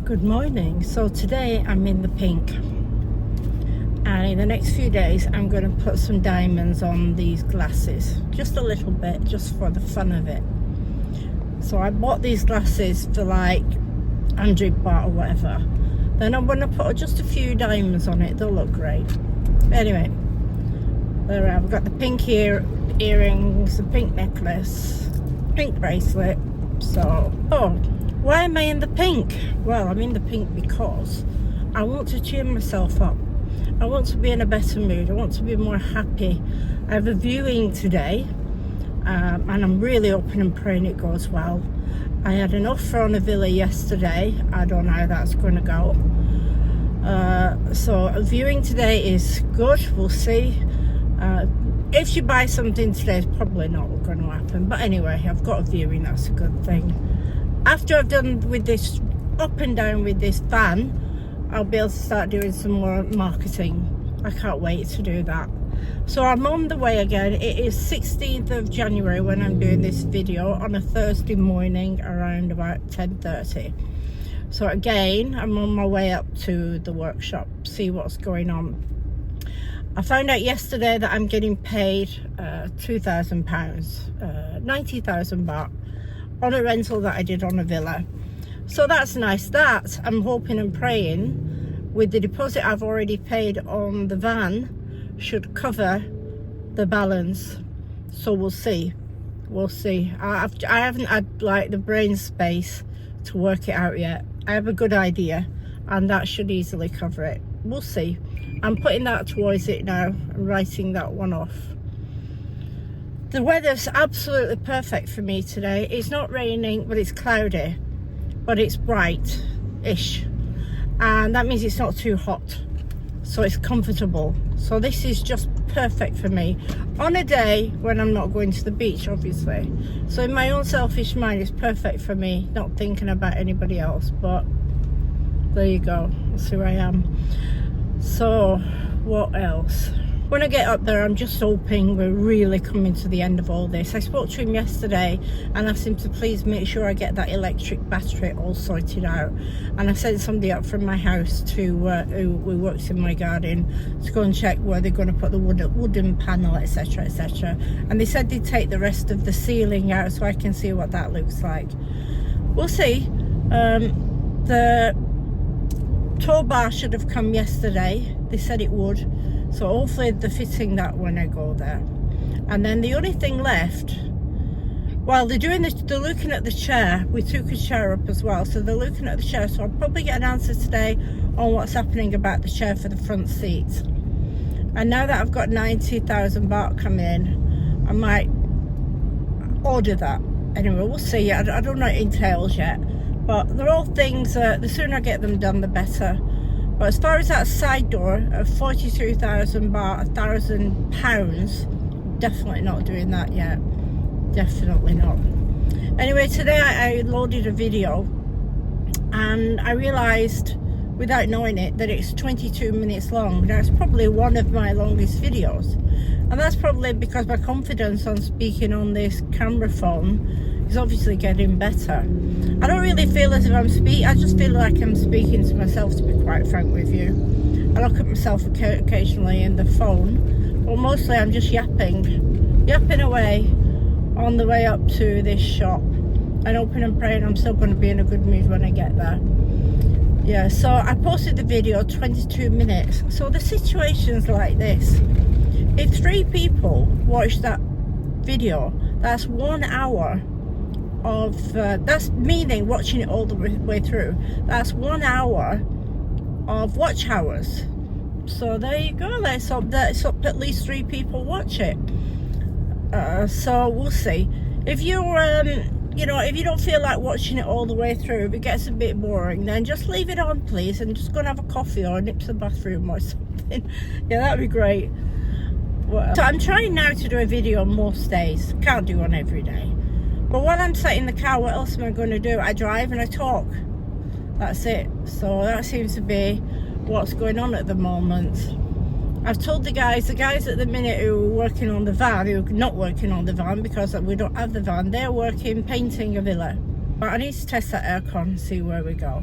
Good morning. So today I'm in the pink, and in the next few days I'm going to put some diamonds on these glasses, just a little bit, just for the fun of it. So I bought these glasses for like 100 baht or whatever. Then I'm going to put just a few diamonds on it. They'll look great. Anyway, there I've got the pink earrings, the pink necklace, pink bracelet. So why am I in the pink? Well, I'm in the pink because I want to cheer myself up. I want to be in a better mood. I want to be more happy. I have a viewing today, and I'm really hoping and praying it goes well. I had an offer on a villa yesterday. I don't know how that's going to go. So a viewing today is good. We'll see. If you buy something today, it's probably not going to happen. But anyway, I've got a viewing. That's a good thing. After I've done with this up and down with this van, I'll be able to start doing some more marketing. I can't wait to do that. So I'm on the way again. It is 16th of January when I'm doing this video, on a Thursday morning around about 10:30. So again, I'm on my way up to the workshop, see what's going on. I found out yesterday that I'm getting paid £2,000, 90,000 baht, on a rental that I did on a villa. So that's nice. That I'm hoping and praying with the deposit I've already paid on the van should cover the balance. So we'll see. I haven't had like the brain space to work it out yet. I have a good idea and that should easily cover it. We'll see. I'm putting that towards it now and writing that one off. The weather's absolutely perfect for me today. It's not raining, but it's cloudy, but it's bright-ish, and that means it's not too hot, so it's comfortable. So this is just perfect for me on a day when I'm not going to the beach, obviously. So in my own selfish mind, it's perfect for me, not thinking about anybody else. But there you go. That's who I am. So what else? When I get up there, I'm just hoping we're really coming to the end of all this. I spoke to him yesterday and asked him to please make sure I get that electric battery all sorted out. And I sent somebody up from my house to who works in my garden to go and check where they're going to put the wooden panel, etc, etc. And they said they'd take the rest of the ceiling out so I can see what that looks like. We'll see. The tow bar should have come yesterday. They said it would. So hopefully they're fitting that when I go there. And then the only thing left, well, they're looking at the chair. We took a chair up as well, so they're looking at the chair. So I'll probably get an answer today on what's happening about the chair for the front seat. And now that I've got 90,000 baht come in, I might order that. Anyway, we'll see. I don't know what it entails yet, but they're all things, the sooner I get them done, the better. But as far as that side door of 42,000 baht, £1,000, definitely not doing that yet. Definitely not. Anyway, today I loaded a video and I realised, without knowing it, that it's 22 minutes long. Now, it's probably one of my longest videos. And that's probably because my confidence on speaking on this camera phone is obviously getting better. I don't really feel as if I'm speaking, I just feel like I'm speaking to myself, to be quite frank with you. I look at myself occasionally in the phone, but mostly I'm just yapping away on the way up to this shop, and hoping and praying I'm still going to be in a good mood when I get there. Yeah, so I posted the video 22 minutes. So the situation's like this. If 3 people watch that video, that's 1 hour of that's meaning watching it all the way through. That's 1 hour of watch hours. So there you go. Let's hope at least 3 people watch it. So we'll see. If you're if you don't feel like watching it all the way through, if it gets a bit boring, then just leave it on, please, and just go and have a coffee or nip to the bathroom or something. Yeah, that'd be great. So I'm trying now to do a video on most days. Can't do one every day. But while I'm sat in the car, what else am I going to do? I drive and I talk. That's it. So that seems to be what's going on at the moment. I've told the guys at the minute who are working on the van, who are not working on the van because we don't have the van, they're working painting a villa. But I need to test that aircon and see where we go.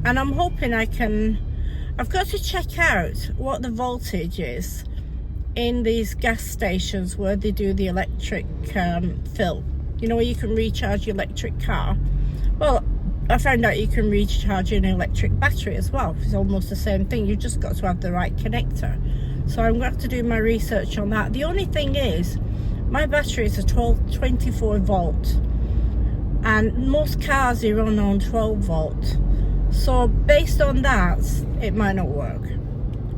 And I'm hoping I've got to check out what the voltage is in these gas stations where they do the electric fill. You know, where you can recharge your electric car. Well, I found out you can recharge an electric battery as well. It's almost the same thing. You've just got to have the right connector. So I'm going to have to do my research on that. The only thing is, my battery is a 24 volt. And most cars are on 12 volt. So based on that, it might not work.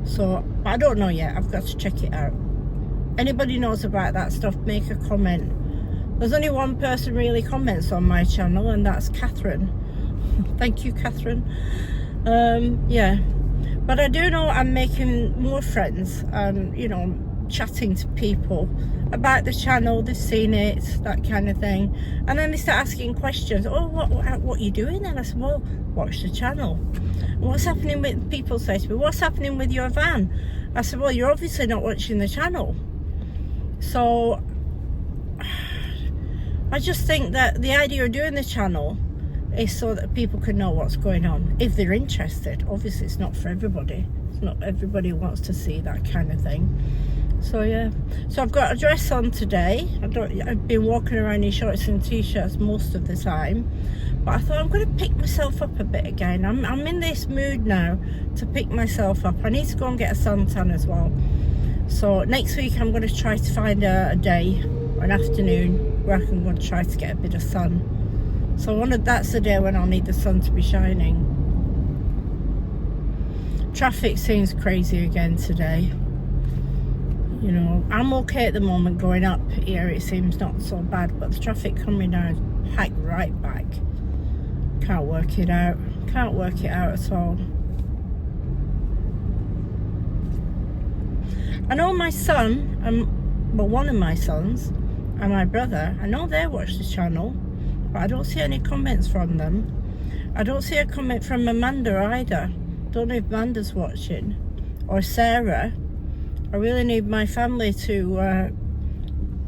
So I don't know yet. I've got to check it out. Anybody knows about that stuff, make a comment. There's only one person really comments on my channel, and that's Catherine. Thank you, Catherine. Yeah, but I do know I'm making more friends and, you know, chatting to people about the channel. They've seen it, that kind of thing, and then they start asking questions. Oh, what are you doing then? I said, well, watch the channel. What's happening with, people say to me, what's happening with your van? I said, well, you're obviously not watching the channel. So I just think that the idea of doing the channel is so that people can know what's going on if they're interested. Obviously it's not for everybody. It's not everybody who wants to see that kind of thing. So yeah, so I've got a dress on today. I've been walking around in shorts and t-shirts most of the time, but I thought I'm going to pick myself up a bit again. I'm in this mood now to pick myself up. I need to go and get a suntan as well. So next week I'm going to try to find a day or an afternoon where I can go and try to get a bit of sun. So that's the day when I'll need the sun to be shining. Traffic seems crazy again today. You know, I'm okay at the moment going up here. It seems not so bad, but the traffic coming down, packed right back. Can't work it out. Can't work it out at all. I know my son, well, one of my sons and my brother, I know they watch the channel, but I don't see any comments from them. I don't see a comment from Amanda either. Don't know if Amanda's watching, or Sarah. I really need my family to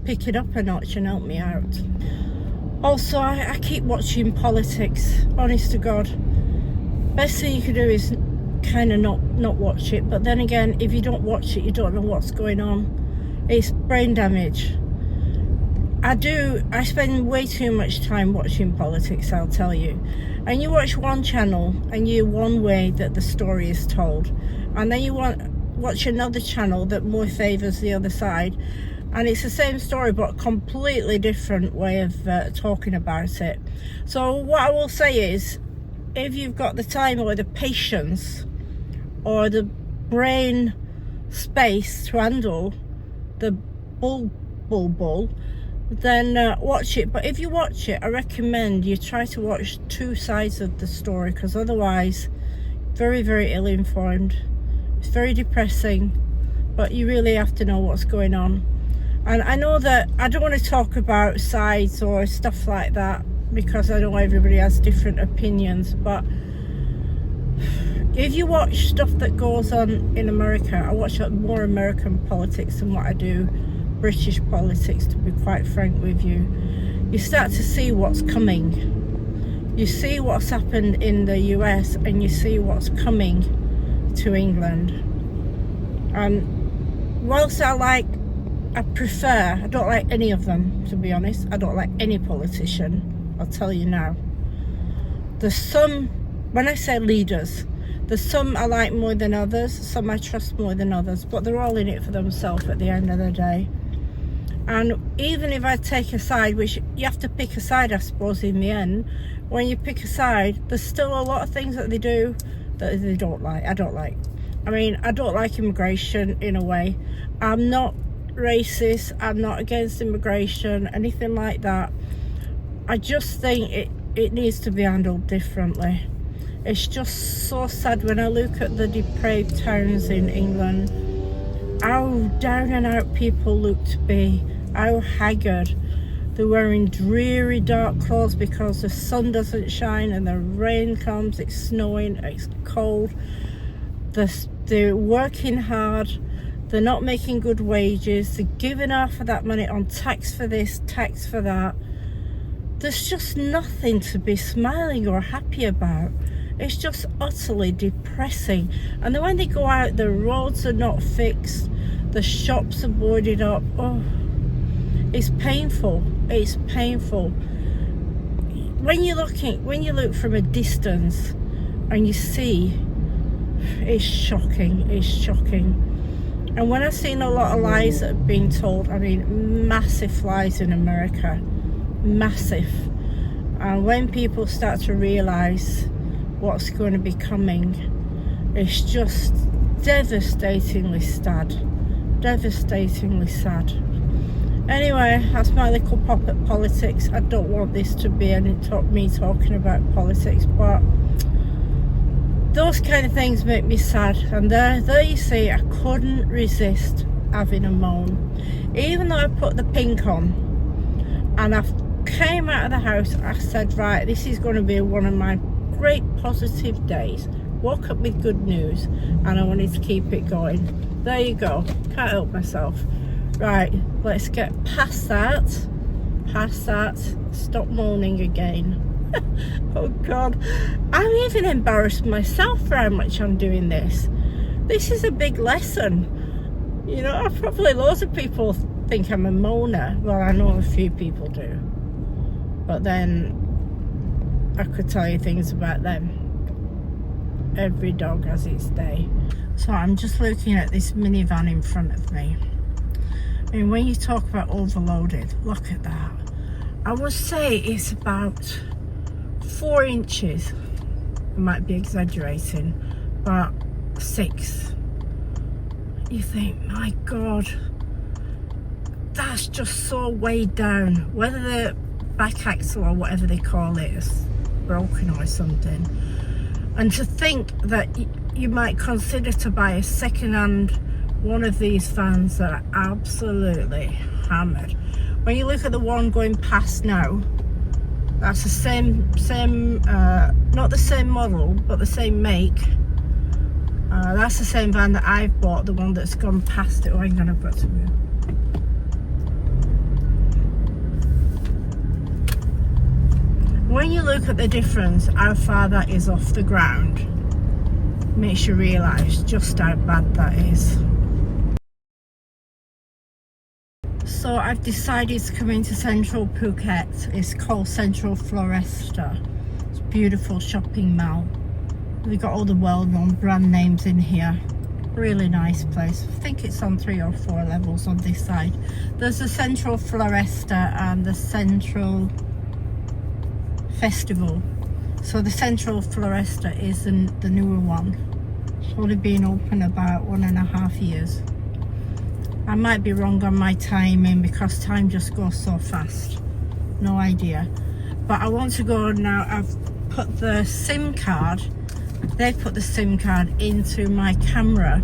pick it up a notch and help me out. Also, I keep watching politics, honest to God. Best thing you can do is kind of not watch it, but then again, if you don't watch it, you don't know what's going on. It's brain damage. I spend way too much time watching politics, I'll tell you. And you watch one channel and you one way that the story is told, and then you watch another channel that more favours the other side, and it's the same story but completely different way of talking about it. So what I will say is, if you've got the time or the patience or the brain space to handle the bull, then watch it. But if you watch it, I recommend you try to watch two sides of the story, because otherwise very, very ill-informed. It's very depressing, but you really have to know what's going on. And I know that I don't want to talk about sides or stuff like that, because I know everybody has different opinions, but if you watch stuff that goes on in America, I watch more American politics than what I do British politics, to be quite frank with you. You start to see what's coming. You see what's happened in the US, and you see what's coming to England. And whilst I don't like any of them, to be honest. I don't like any politician, I'll tell you now. There's some, when I say leaders, there's some I like more than others, some I trust more than others, but they're all in it for themselves at the end of the day. And even if I take a side, which you have to pick a side, I suppose, in the end, when you pick a side, there's still a lot of things that they do that they don't like. I don't like. I mean, I don't like immigration in a way. I'm not racist, I'm not against immigration, anything like that. I just think it needs to be handled differently. It's just so sad when I look at the depraved towns in England, how down and out people look to be, how haggard. They're wearing dreary dark clothes because the sun doesn't shine and the rain comes, it's snowing, it's cold. They're working hard, they're not making good wages, they're giving half of that money on tax for this, tax for that. there's just nothing to be smiling or happy about. It's just utterly depressing. And then when they go out, the roads are not fixed, the shops are boarded up. Oh, it's painful. It's painful. When you look from a distance and you see, it's shocking. It's shocking. And when I've seen a lot of lies that have been told, I mean massive lies in America, massive. And when people start to realise what's going to be coming, it's just devastatingly sad. Devastatingly sad. Anyway, that's my little pop at politics. I don't want this to be me talking about politics, but those kind of things make me sad. And there you see, I couldn't resist having a moan. Even though I put the pink on and I came out of the house, I said, right, this is going to be one of my great positive days. Woke up with good news and I wanted to keep it going. There you go. Can't help myself. Right, let's get past that. Stop moaning again. Oh God, I'm even embarrassed myself for how much I'm doing this. This is a big lesson. You know, probably loads of people think I'm a moaner. Well, I know a few people do. But then I could tell you things about them. Every dog has its day. So I'm just looking at this minivan in front of me. I mean, when you talk about overloaded, look at that. I would say it's about 4 inches. I might be exaggerating, but 6. You think, my God, that's just so weighed down. Whether the back axle or whatever they call it is broken or something. And to think that you might consider to buy a second-hand one of these vans that are absolutely hammered. When you look at the one going past now, that's the same not the same model, but the same make. That's the same van that I've bought, the one that's gone past it. Oh, hang on, I've got to move. When you look at the difference, how far that is off the ground, makes you realise just how bad that is. So I've decided to come into central Phuket. It's called Central Floresta. It's a beautiful shopping mall. We've got all the well-known brand names in here. Really nice place. I think it's on 3 or 4 levels on this side. There's the Central Floresta and the Central Festival. So the Central Floresta is the newer one. It's only been open about 1.5 years. I might be wrong on my timing because time just goes so fast. No idea. But I want to go now. I've put the SIM card, they put the SIM card into my camera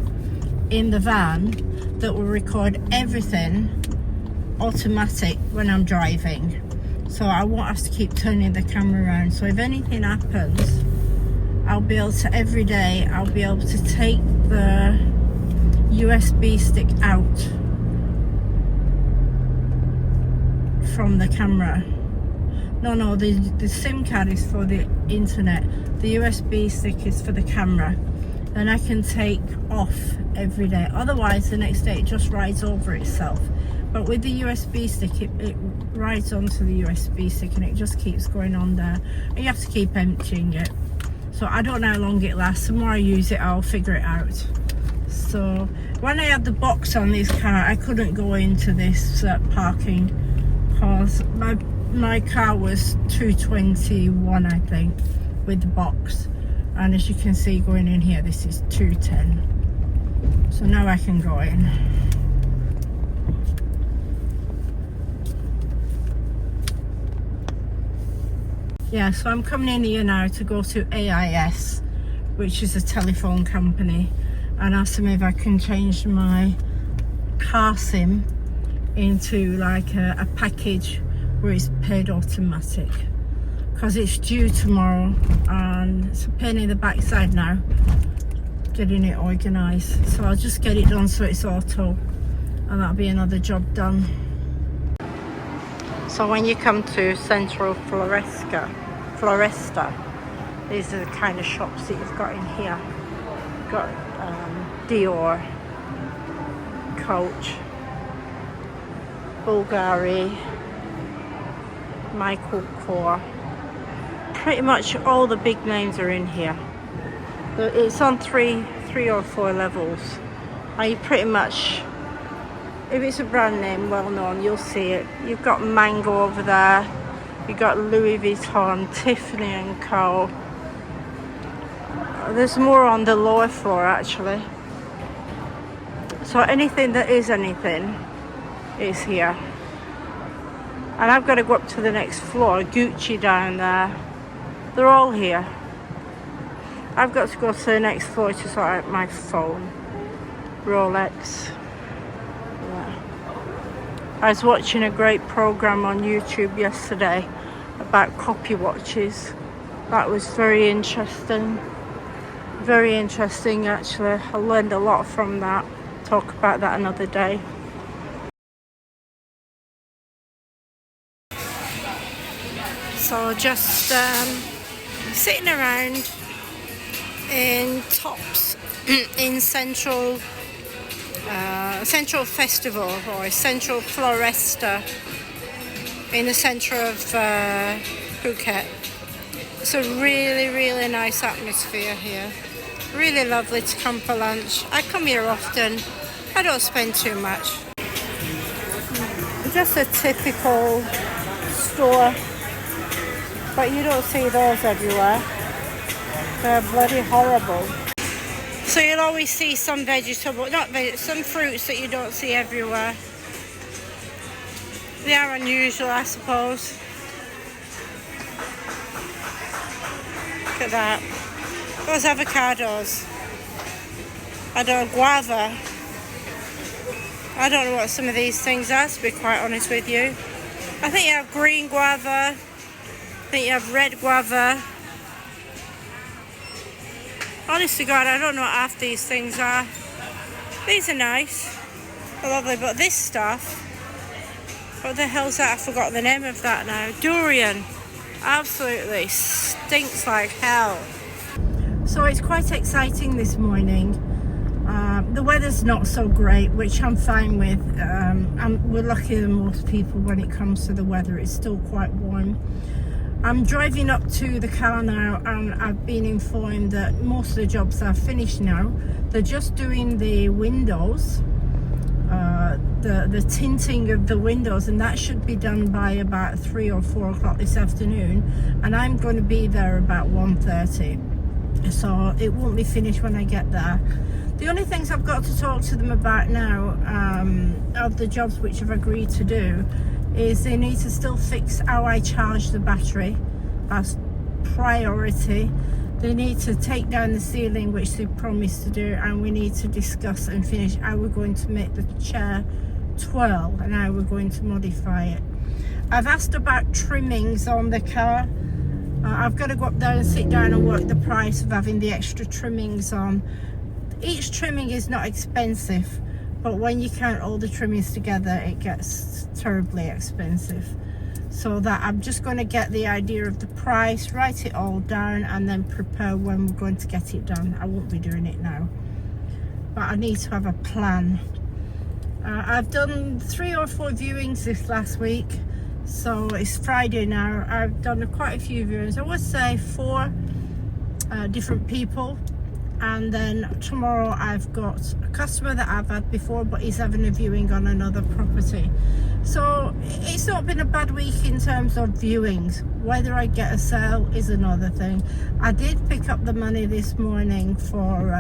in the van that will record everything automatic when I'm driving. So I won't have to keep turning the camera around. So if anything happens, I'll be able to, every day, I'll be able to take the USB stick out from the camera. No, the SIM card is for the internet. The USB stick is for the camera. And I can take off every day. Otherwise, the next day it just rides over itself. But with the USB stick, it rides onto the USB stick and it just keeps going on there. And you have to keep emptying it. So I don't know how long it lasts. The more I use it, I'll figure it out. So when I had the box on this car, I couldn't go into this parking because my car was 221, I think, with the box. And as you can see going in here, this is 210. So now I can go in. Yeah, so I'm coming in here now to go to AIS, which is a telephone company, and ask them if I can change my car SIM into like a package where it's paid automatic, because it's due tomorrow and it's a pain in the backside now getting it organised. So I'll just get it done so it's auto, and that'll be another job done. So when you come to Central Floresta, these are the kind of shops that you've got in here. You've got Dior, Coach, Bulgari, Michael Kors. Pretty much all the big names are in here. It's on three or four levels. And you pretty much, if it's a brand name, well known, you'll see it. You've got Mango over there. You've got Louis Vuitton, Tiffany and Co. There's more on the lower floor actually. So anything that is anything is here. And I've got to go up to the next floor. Gucci down there. They're all here. I've got to go to the next floor to sort out my phone. Rolex. Yeah. I was watching a great program on YouTube yesterday about copy watches. That was very interesting. Very interesting actually. I learned a lot from that. Talk about that another day. So just sitting around in Tops in Central Festival or Central Floresta in the centre of Phuket. It's a really nice atmosphere here. Really lovely to come for lunch. I come here often. I don't spend too much. Just a typical store. But you don't see those everywhere. They're bloody horrible. So you'll always see some some fruits that you don't see everywhere. They are unusual, I suppose. Look at that. Those avocados. I don't know, guava. I don't know what some of these things are, to be quite honest with you. I think you have green guava. I think you have red guava. Honest to God, I don't know what half these things are. These are nice. They're lovely, but this stuff, what the hell's that? I forgot the name of that now. Durian. Absolutely stinks like hell. So it's quite exciting this morning. The weather's not so great, which I'm fine with. We're luckier than most people when it comes to the weather. It's still quite warm. I'm driving up to the car now, and I've been informed that most of the jobs are finished now. They're just doing the windows, the tinting of the windows, and that should be done by about 3 or 4 o'clock this afternoon. And I'm going to be there about 1:30, so it won't be finished when I get there. The only things I've got to talk to them about now, of the jobs which I've agreed to do, is they need to still fix how I charge the battery. That's priority. They need to take down the ceiling, which they promised to do, and we need to discuss and finish how we're going to make the chair twirl and how we're going to modify it. I've asked about trimmings on the car. I've got to go up there and sit down and work the price of having the extra trimmings on. Each trimming is not expensive, but when you count all the trimmings together, it gets terribly expensive. So that I'm just going to get the idea of the price, write it all down, and then prepare when we're going to get it done. I won't be doing it now, but I need to have a plan. I've done 3 or 4 viewings this last week, so it's Friday now. I've done quite a few viewings. I would say 4 different people. And then tomorrow I've got a customer that I've had before, but he's having a viewing on another property. So it's not been a bad week in terms of viewings. Whether I get a sale is another thing. I did pick up the money this morning for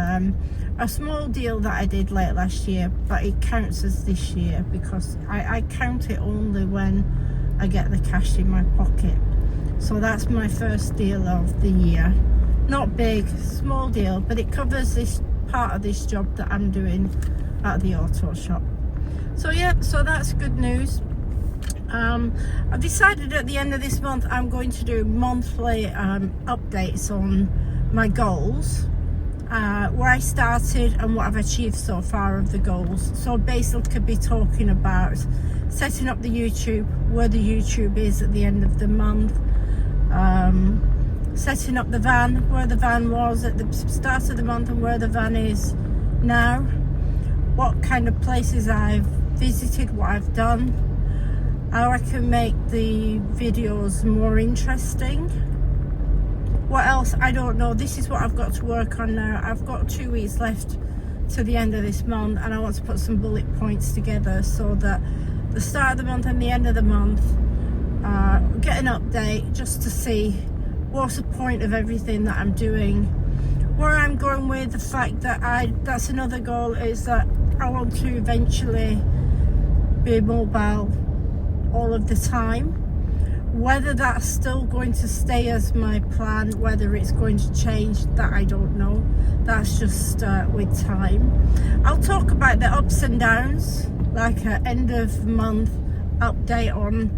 a small deal that I did late last year, but it counts as this year because I count it only when I get the cash in my pocket. So that's my first deal of the year. Not big, small deal, but it covers this part of this job that I'm doing at the auto shop. So yeah, so that's good news. I've decided at the end of this month I'm going to do monthly updates on my goals where I started and what I've achieved so far of the goals. So basically could be talking about setting up the YouTube, where the YouTube is at the end of the month, setting up the van, where the van was at the start of the month and where the van is now, what kind of places I've visited, what I've done, how I can make the videos more interesting. What else? I don't know. This is what I've got to work on now. I've got 2 weeks left to the end of this month, and I want to put some bullet points together so that the start of the month and the end of the month, get an update just to see what's the point of everything that I'm doing, where I'm going with the fact that that's another goal, is that I want to eventually be mobile all of the time. Whether that's still going to stay as my plan, whether it's going to change, that I don't know. That's just with time. I'll talk about the ups and downs, like an end of month update on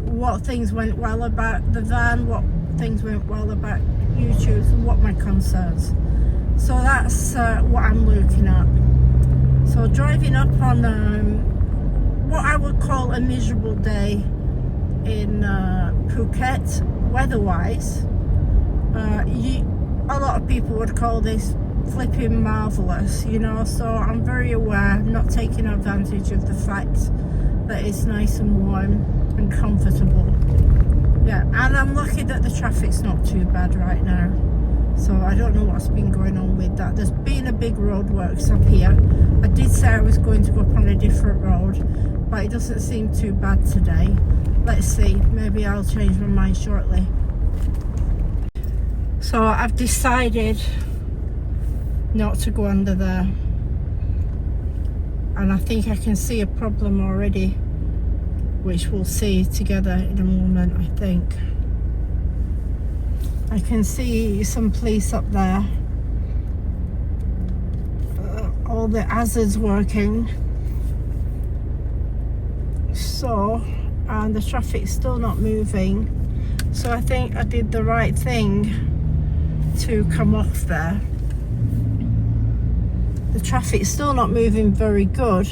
what things went well about the van, what things went well about YouTube, and what my concerns. So that's what I'm looking at. So driving up on what I would call a miserable day in Phuket, weather-wise. A lot of people would call this flipping marvellous, you know, so I'm very aware, I'm not taking advantage of the fact that it's nice and warm and comfortable. Yeah, and I'm lucky that the traffic's not too bad right now. So I don't know what's been going on with that. There's been a big roadworks up here. I did say I was going to go up on a different road, but it doesn't seem too bad today. Let's see, maybe I'll change my mind shortly. So I've decided not to go under there, and I think I can see a problem already, which we'll see together in a moment. I think I can see some police up there, all the hazards working, and the traffic's still not moving, so I think I did the right thing to come off there. The traffic's still not moving very good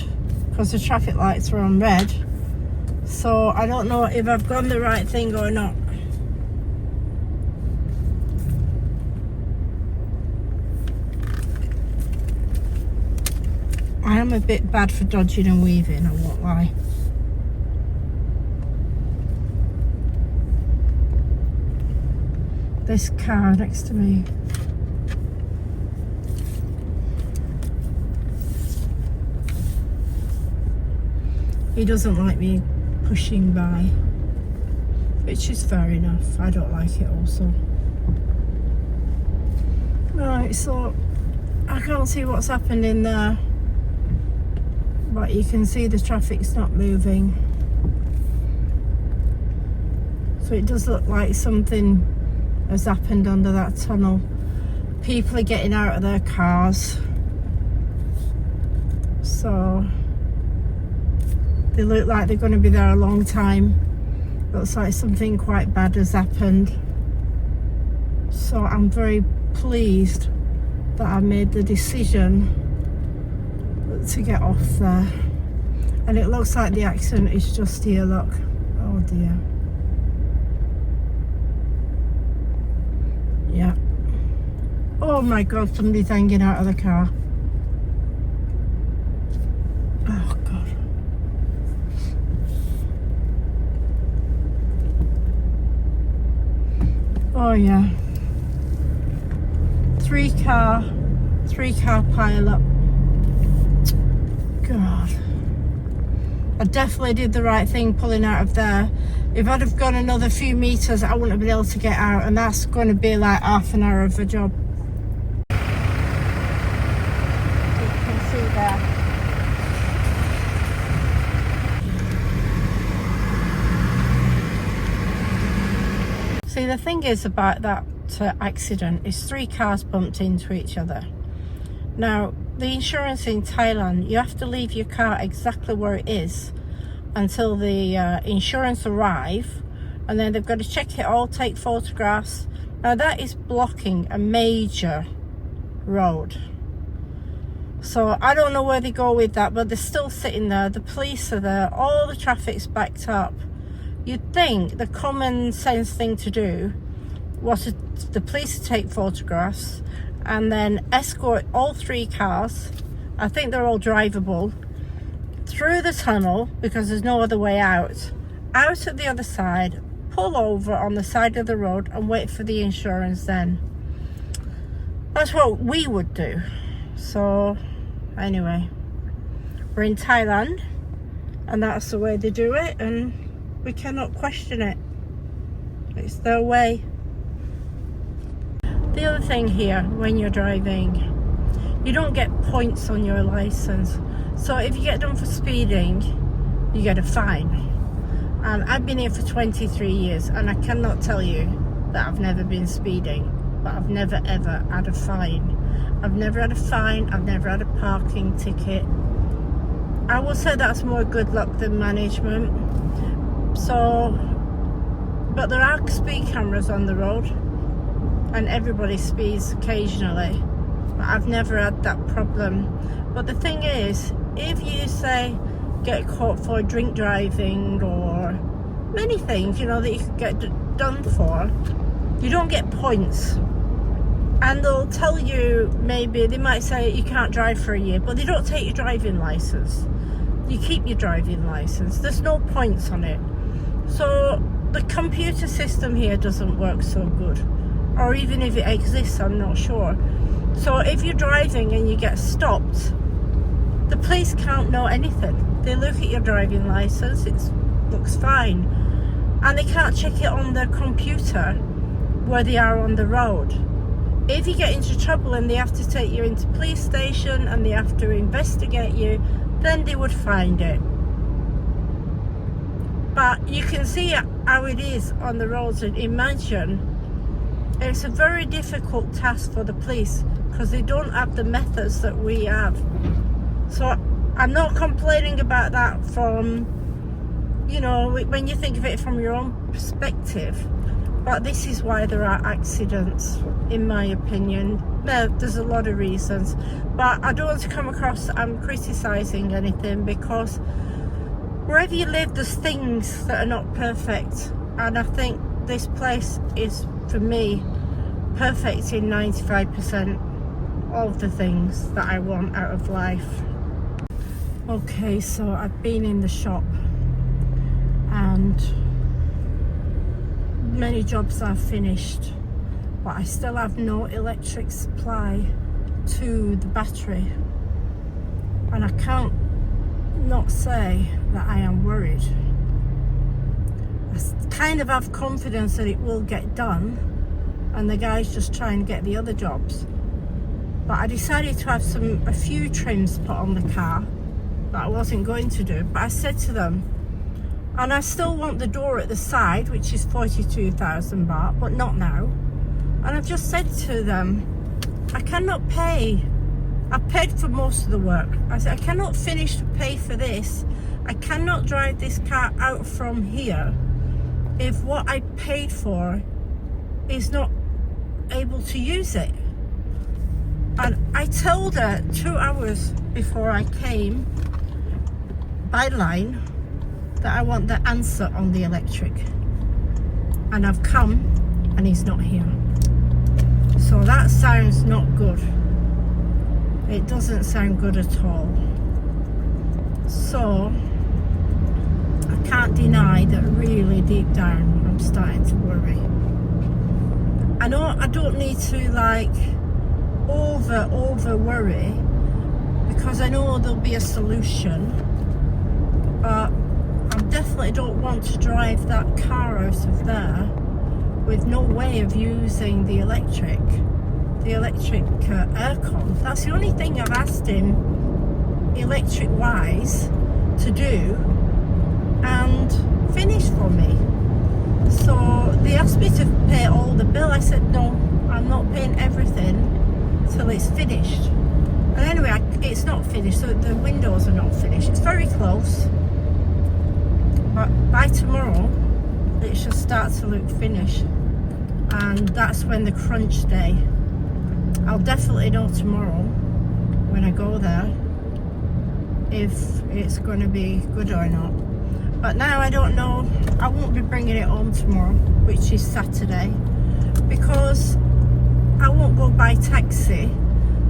because the traffic lights are on red, so I don't know if I've done the right thing or not. I am a bit bad for dodging and weaving, I won't lie. This car next to me, he doesn't like me pushing by, which is fair enough. I don't like it also. Right, so I can't see what's happened in there, but you can see the traffic's not moving. So it does look like something has happened under that tunnel. People are getting out of their cars, so they look like they're going to be there a long time. Looks like something quite bad has happened. So I'm very pleased that I made the decision to get off there. And it looks like the accident is just here, look. Oh dear. Yeah. Oh my God, somebody's hanging out of the car. Oh God. Oh yeah. Three car pile up. God. I definitely did the right thing pulling out of there. If I'd have gone another few meters, I wouldn't have been able to get out, and that's going to be like half an hour of a job. You can see there. See, the thing is about that accident is 3 cars bumped into each other. Now, the insurance in Thailand, you have to leave your car exactly where it is until the insurance arrive, and then they've got to check it all, take photographs. Now that is blocking a major road. So I don't know where they go with that, but they're still sitting there. The police are there, all the traffic's backed up. You'd think the common sense thing to do was the police to take photographs and then escort all 3 cars, I think they're all drivable, through the tunnel, because there's no other way out at the other side, pull over on the side of the road and wait for the insurance then. That's what we would do. So anyway, we're in Thailand and that's the way they do it, and we cannot question it. It's their way. The other thing here, when you're driving, you don't get points on your license. So if you get done for speeding, you get a fine. And I've been here for 23 years and I cannot tell you that I've never been speeding, but I've never ever had a fine. I've never had a fine, I've never had a parking ticket. I will say that's more good luck than management. So, but there are speed cameras on the road and everybody speeds occasionally, but I've never had that problem. But the thing is, if you say get caught for drink driving or many things, you know, that you could get done for, you don't get points. And they'll tell you, maybe they might say you can't drive for a year, but they don't take your driving license. You keep your driving license. There's no points on it. So the computer system here doesn't work so good, or even if it exists, I'm not sure. So if you're driving and you get stopped, the police can't know anything. They look at your driving license, it looks fine, and they can't check it on their computer where they are on the road. If you get into trouble and they have to take you into police station and they have to investigate you, then they would find it. But you can see how it is on the roads, and imagine it's a very difficult task for the police because they don't have the methods that we have. So I'm not complaining about that from, you know, when you think of it from your own perspective, but this is why there are accidents, in my opinion. There's a lot of reasons, but I don't want to come across I'm criticising anything, because wherever you live there's things that are not perfect, and I think this place is, for me, perfect in 95% of the things that I want out of life. Okay, so I've been in the shop and many jobs are finished, but I still have no electric supply to the battery, and I can't not say that I am worried. I kind of have confidence that it will get done and the guys just try and get the other jobs, but I decided to have a few trims put on the car that I wasn't going to do. But I said to them, and I still want the door at the side, which is 42,000 baht, but not now. And I've just said to them, I cannot pay. I've paid for most of the work. I said, I cannot finish to pay for this. I cannot drive this car out from here if what I paid for is not able to use it. And I told her 2 hours before I came by line that I want the answer on the electric, and I've come and he's not here. So that sounds not good. It doesn't sound good at all. So I can't deny that really deep down I'm starting to worry. I know I don't need to like over worry, because I know there'll be a solution, but I definitely don't want to drive that car out of there with no way of using the electric aircon. That's the only thing I've asked him electric wise to do and finish for me. So they asked me to pay all the bill. I said no, I'm not paying everything till it's finished. And anyway, it's not finished, so the windows are not finished. It's very close, but by tomorrow it should start to look finished, and that's when the crunch day. I'll definitely know tomorrow when I go there if it's going to be good or not. But now I don't know. I won't be bringing it home tomorrow, which is Saturday, because I won't go by taxi,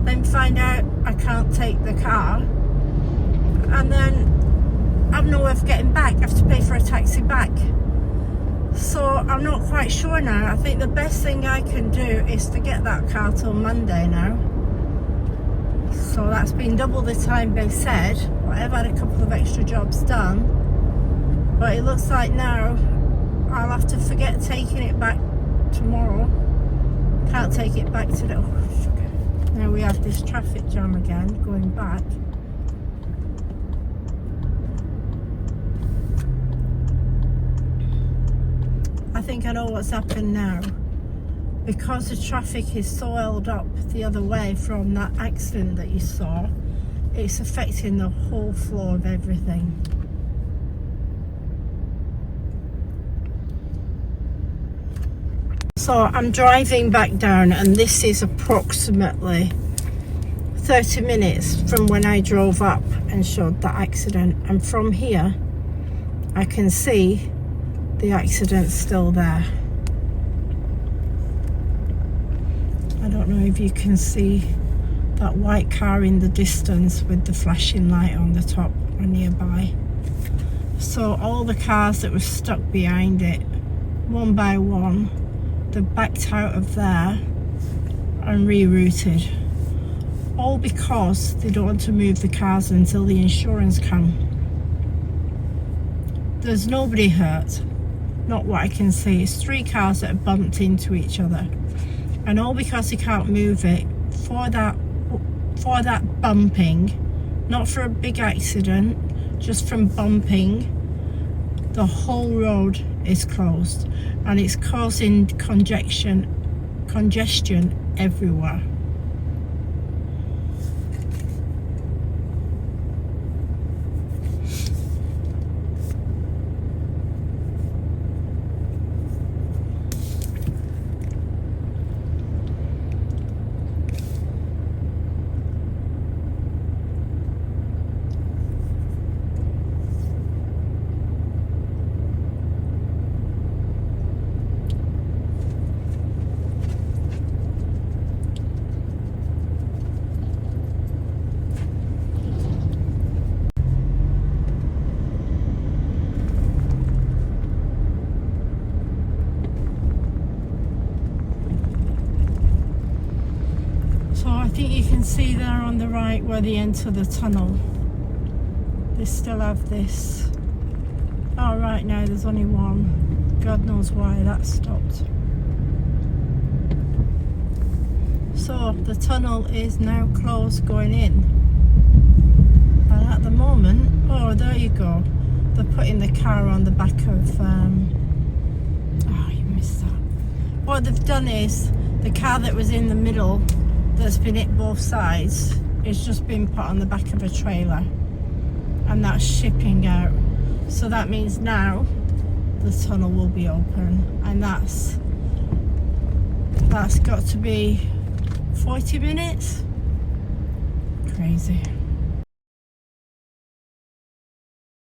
then find out I can't take the car, and then I've no way of getting back. I have to pay for a taxi back. So I'm not quite sure now. I think the best thing I can do is to get that car till Monday now. So that's been double the time they said. But I've had a couple of extra jobs done. But it looks like now I'll have to forget taking it back tomorrow. Can't take it back today. Oh, now we have this traffic jam again going back. I think I know what's happened now. Because the traffic is so held up the other way from that accident that you saw, it's affecting the whole flow of everything. So I'm driving back down, and this is approximately 30 minutes from when I drove up and showed the accident, and from here I can see the accident's still there. I don't know if you can see that white car in the distance with the flashing light on the top or nearby. So all the cars that were stuck behind it, one by one, they backed out of there and rerouted. All because they don't want to move the cars until the insurance come. There's nobody hurt, not what I can see. It's 3 cars that have bumped into each other. And all because they can't move it for that bumping, not for a big accident, just from bumping, the whole road is closed, and it's causing congestion everywhere. So I think you can see there on the right where they enter the tunnel. They still have this. Oh, right now there's only one. God knows why that stopped. So the tunnel is now closed going in. And at the moment, oh, there you go. They're putting the car on the back of, oh, you missed that. What they've done is, the car that was in the middle, that's been hit both sides, it's just been put on the back of a trailer, and that's shipping out. So that means now the tunnel will be open, and that's got to be 40 minutes. Crazy.